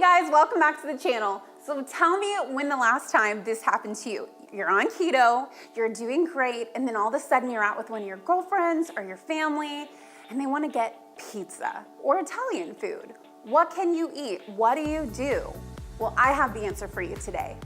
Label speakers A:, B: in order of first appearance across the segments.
A: guys, welcome back to the channel. So tell me when the last time this happened to you. You're on keto, you're doing great, and then all of a sudden you're out with one of your girlfriends or your family, and they want to get pizza or Italian food. What can you eat? What do you do? Well, I have the answer for you today.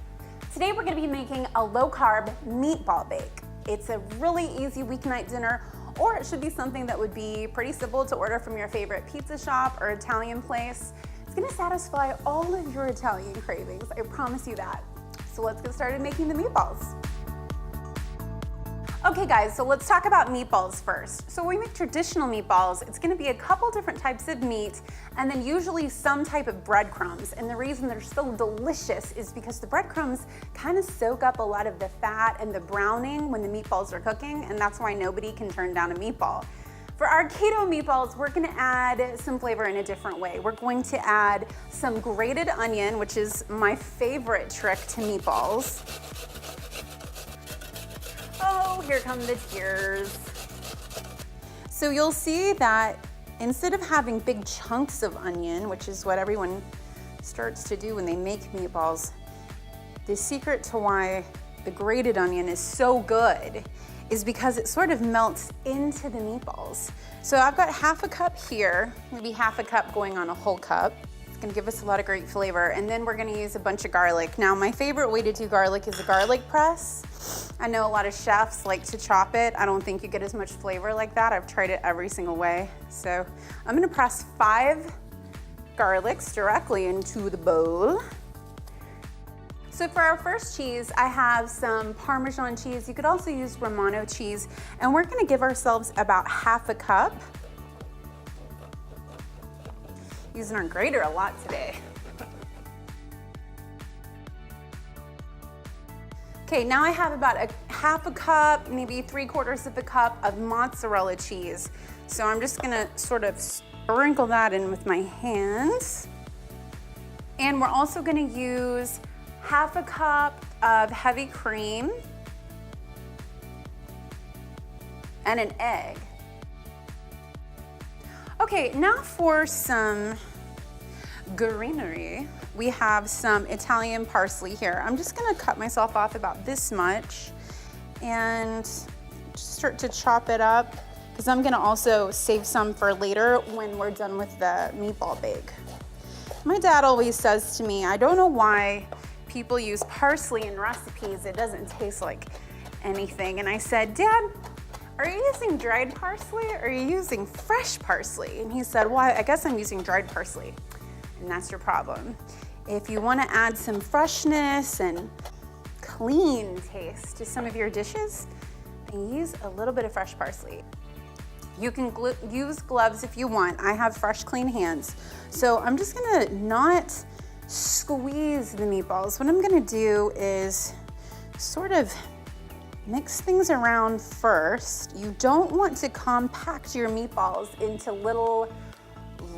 A: Today we're going to be making a low-carb meatball bake. It's a really easy weeknight dinner, or it should be something that would be pretty simple to order from your favorite pizza shop or Italian place. It's gonna satisfy all of your Italian cravings, I promise you that. So let's get started making the meatballs. Okay guys, so let's talk about meatballs first. So when we make traditional meatballs, it's gonna be a couple different types of meat and then usually some type of breadcrumbs. And the reason they're so delicious is because the breadcrumbs kind of soak up a lot of the fat and the browning when the meatballs are cooking, and that's why nobody can turn down a meatball. For our keto meatballs, we're gonna add some flavor in a different way. We're going to add some grated onion, which is my favorite trick to meatballs. Oh, here come the tears. So you'll see that instead of having big chunks of onion, which is what everyone starts to do when they make meatballs, the secret to why the grated onion is so good is because it sort of melts into the meatballs. So I've got half a cup here, maybe half a cup going on a whole cup. It's gonna give us a lot of great flavor. And then we're gonna use a bunch of garlic. Now my favorite way to do garlic is a garlic press. I know a lot of chefs like to chop it. I don't think you get as much flavor like that. I've tried it every single way. So I'm gonna press 5 garlics directly into the bowl. So for our first cheese, I have some Parmesan cheese. You could also use Romano cheese, and we're gonna give ourselves about half a cup. Using our grater a lot today. Okay, now I have about a half a cup, maybe 3/4 of a cup of mozzarella cheese. So I'm just gonna sort of sprinkle that in with my hands. And we're also gonna use half a cup of heavy cream and an egg. Okay, now for some greenery. We have some Italian parsley here. I'm just gonna cut myself off about this much and just start to chop it up because I'm gonna also save some for later when we're done with the meatball bake. My dad always says to me, I don't know why people use parsley in recipes, it doesn't taste like anything. And I said, Dad, are you using dried parsley or are you using fresh parsley? And he said, well, I guess I'm using dried parsley. And that's your problem. If you want to add some freshness and clean taste to some of your dishes, then use a little bit of fresh parsley. You can use gloves if you want. I have fresh, clean hands. So I'm just gonna not squeeze the meatballs. What I'm gonna do is sort of mix things around first. You don't want to compact your meatballs into little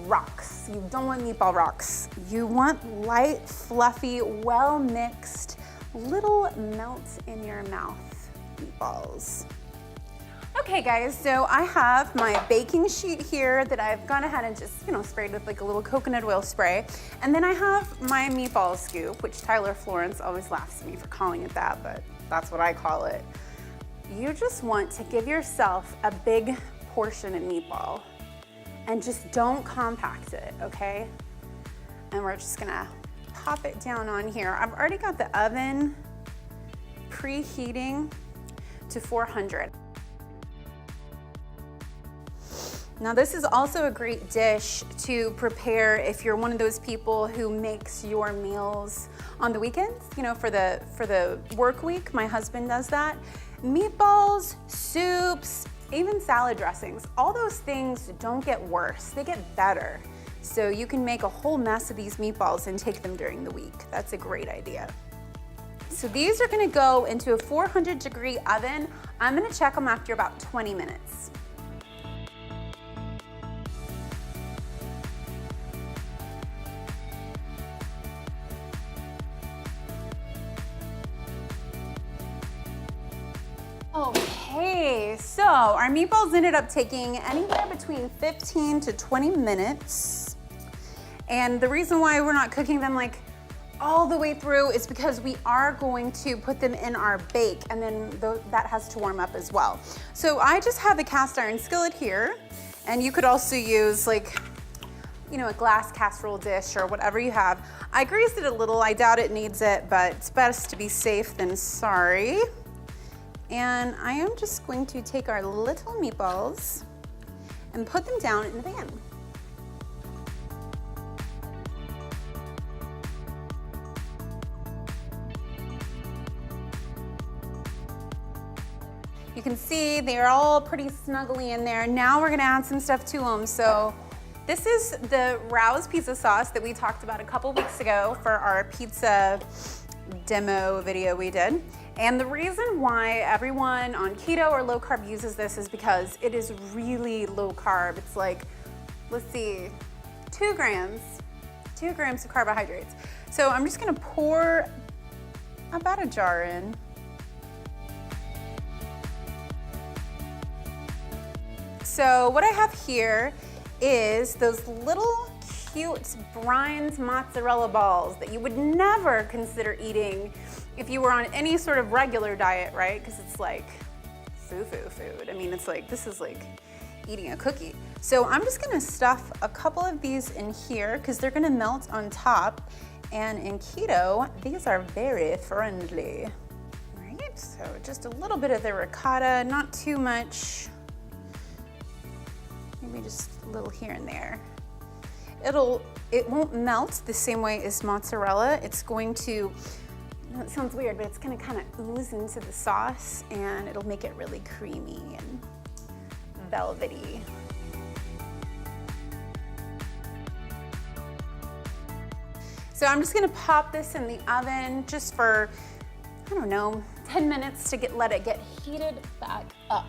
A: rocks. You don't want meatball rocks. You want light, fluffy, well-mixed, little melts in your mouth meatballs. Okay guys, so I have my baking sheet here that I've gone ahead and just, sprayed with like a little coconut oil spray. And then I have my meatball scoop, which Tyler Florence always laughs at me for calling it that, but that's what I call it. You just want to give yourself a big portion of meatball and just don't compact it, okay? And we're just gonna pop it down on here. I've already got the oven preheating to 400. Now this is also a great dish to prepare if you're one of those people who makes your meals on the weekends, for the work week. My husband does that. Meatballs, soups, even salad dressings, all those things don't get worse, they get better. So you can make a whole mess of these meatballs and take them during the week. That's a great idea. So these are gonna go into a 400-degree oven. I'm gonna check them after about 20 minutes. Okay, so our meatballs ended up taking anywhere between 15 to 20 minutes. And the reason why we're not cooking them like all the way through is because we are going to put them in our bake, and then that has to warm up as well. So I just have a cast iron skillet here, and you could also use like, you know, a glass casserole dish or whatever you have. I greased it a little. I doubt it needs it, but it's best to be safe than sorry. And I am just going to take our little meatballs and put them down in the pan. You can see they're all pretty snugly in there. Now we're gonna add some stuff to them. So this is the Rouse pizza sauce that we talked about a couple weeks ago for our pizza demo video we did. And the reason why everyone on keto or low carb uses this is because it is really low carb. It's like, let's see, 2 grams of carbohydrates. So I'm just gonna pour about a jar in. So what I have here is those little cute brined mozzarella balls that you would never consider eating if you were on any sort of regular diet, right? Because it's like foo-foo food. I mean, it's like, this is like eating a cookie. So I'm just gonna stuff a couple of these in here because they're gonna melt on top. And in keto, these are very friendly, right? So just a little bit of the ricotta, not too much. Maybe just a little here and there. It won't melt the same way as mozzarella. It's going to, it sounds weird, but it's gonna kind of ooze into the sauce and it'll make it really creamy and velvety. So I'm just gonna pop this in the oven just for, I don't know, 10 minutes to let it get heated back up.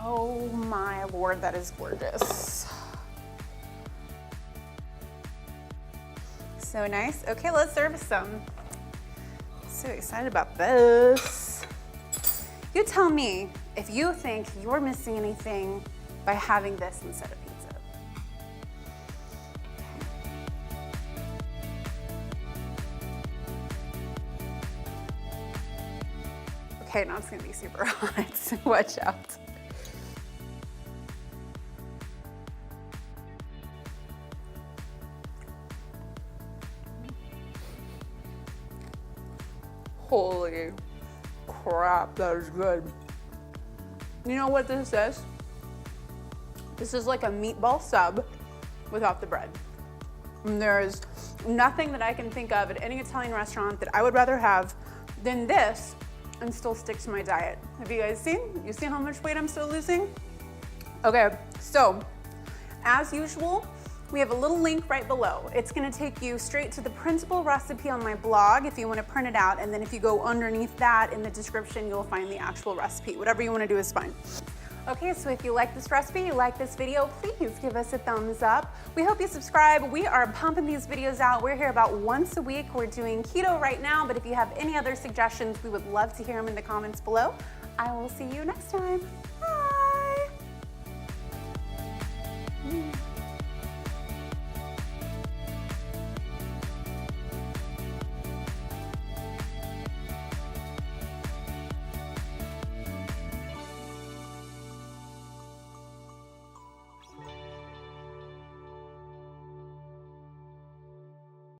A: Oh my Lord, that is gorgeous. So nice. Okay, let's serve some. So excited about this. You tell me if you think you're missing anything by having this instead of pizza. Okay, now it's gonna be super hot, so watch out. Holy crap, that is good. You know what this is? This is like a meatball sub without the bread. And there is nothing that I can think of at any Italian restaurant that I would rather have than this and still stick to my diet. Have you guys seen? You see how much weight I'm still losing? Okay, so as usual, we have a little link right below. It's gonna take you straight to the printable recipe on my blog if you wanna print it out, and then if you go underneath that in the description, you'll find the actual recipe. Whatever you wanna do is fine. Okay, so if you like this recipe, you like this video, please give us a thumbs up. We hope you subscribe. We are pumping these videos out. We're here about once a week. We're doing keto right now, but if you have any other suggestions, we would love to hear them in the comments below. I will see you next time.